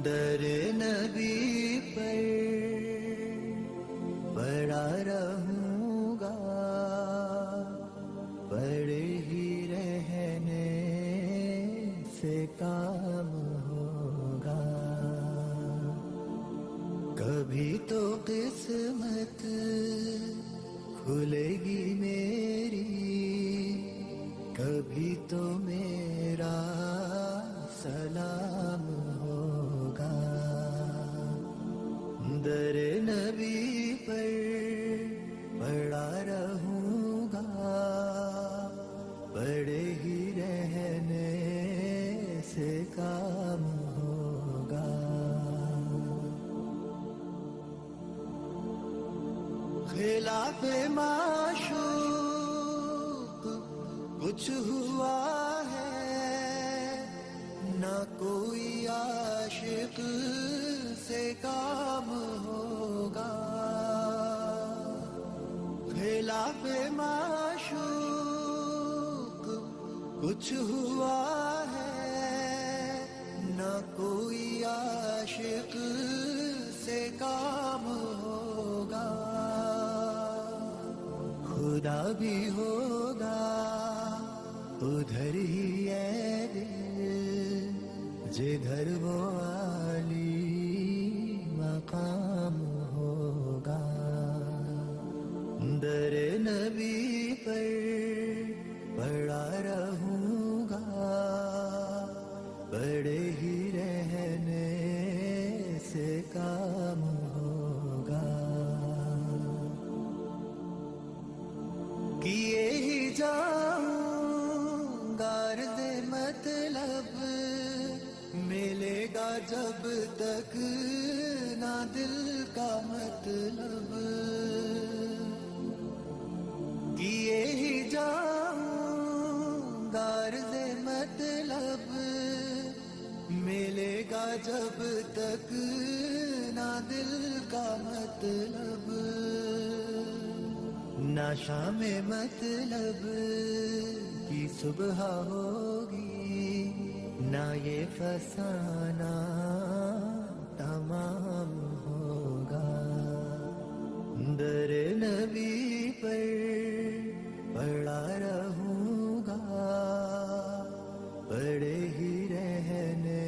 در نبی پر پڑا رہوں گا، پڑے ہی رہنے سے کام ہوگا. کبھی تو قسمت کھلے گی میری، کبھی تو میرا سلام ہوگا. در نبی پر پڑا رہوں گا، پڑے ہی رہنے سے کام ہوگا. خلاف معشوق کچھ ہوا ہے، نہ کوئی عاشق سے کام ہوگا. خلاف معشوق کچھ ہوا ہے، نہ کوئی عاشق سے کام ہوگا. خدا بھی ہوگا ادھر ہی ہے دل، جدھر وہ عالی مقام ہوگا. در نبی پر پڑا رہوں گا، پڑے ہی رہنے سے کام ہوگا. کیے ہی جاؤں گا عرض مطلب، ملے گا جب تک نہ دل کا مطلب. کیے ہی جاؤں گا عرض مطلب، ملے گا جب تک نہ دل کا مطلب. نہ شام مطلب کی صبح ہوگی، نہ یہ فسانہ تمام ہوگا. در نبی پر پڑا رہوں گا، پڑے ہی رہنے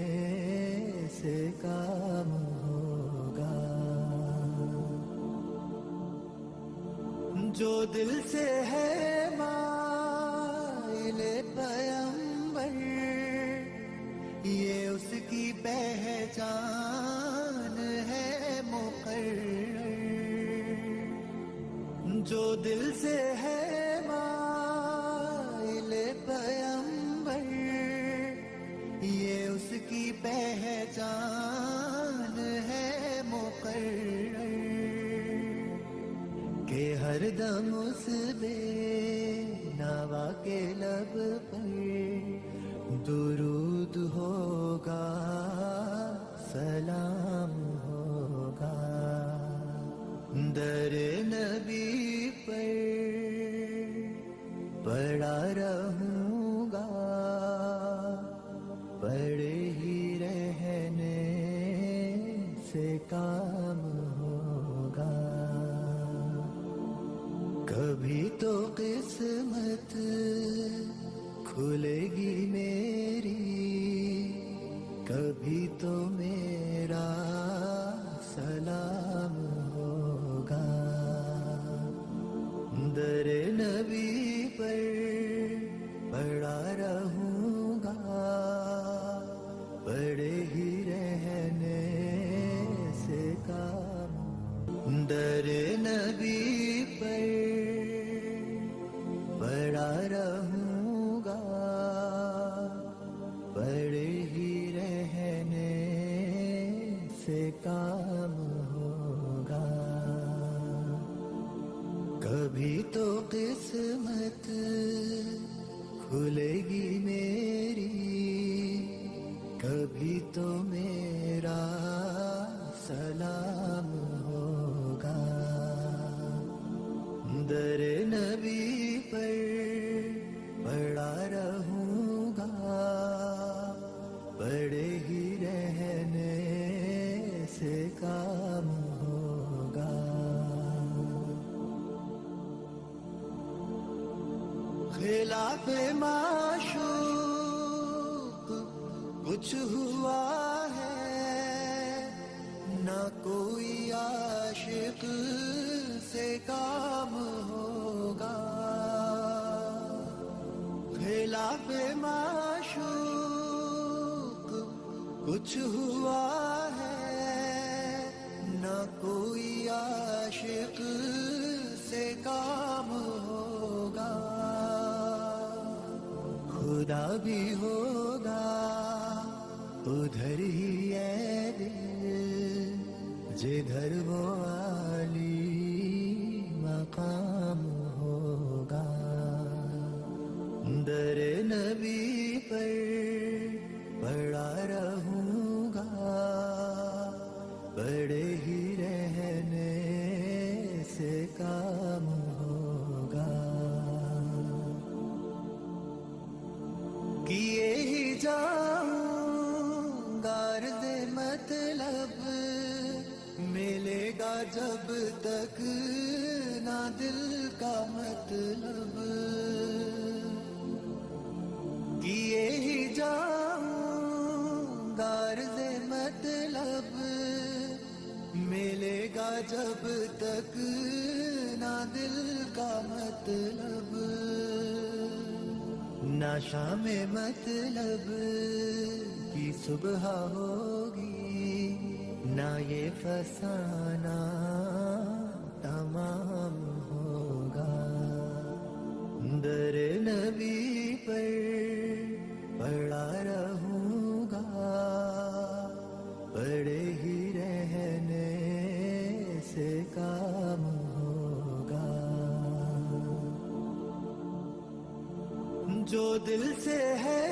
سے کام ہوگا. جو دل سے ہے مائل پیمبر، یہ اس کی پہچان ہے مقرر. جو دل سے ہے مائل پیمبر، یہ اس کی پہچان ہے مقرر. کہ ہر دم اس بے نوا کے لب پر درود ہوگا، سلام ہوگا. در نبی پر پڑا رہوں گا، پڑے ہی رہنے سے کام ہوگا. کبھی تو قسمت کھلے گی میری، کبھی تو میرا سلام ہوگا. در نبی پر پڑا رہوں گا، پڑے ہی رہنے سے کام. در نبی پر پڑا رہوں گا، پڑے ہی رہنے سے کام ہوگا. کبھی تو قسمت کھلے گی میری، کبھی تو میرا سلام ہوگا. در نبی پر پڑا رہوں گا، پڑے ہی رہنے کام ہوگا. خلاف معشوق کچھ ہوا ہے نہ کوئی عاشق سے کام ہوگا. خلاف معشوق کچھ ہوا ہے نہ کوئی عاشق سے کام ہوگا. خدا بھی ہوگا ادھر ہی ہے دل جدھر وہ عالی مقام ہوگا. در نبی پر پڑا رہوں گا پڑے ہی رہنے سے کام ہوگا. کیے ہی جاؤں گا عرض مطلب ملے گا جب تک نہ دل کا مطلب. کیے ہی جاؤں گا عرض مطلب ملے گا جب تک نہ دل کا مطلب. نہ شام مطلب کی صبح ہوگی نہ یہ فسانہ تمام ہوگا. در نبی پر پڑا رہوں گا پڑے ہی رہنے سے کام ہوگا. جو دل سے ہے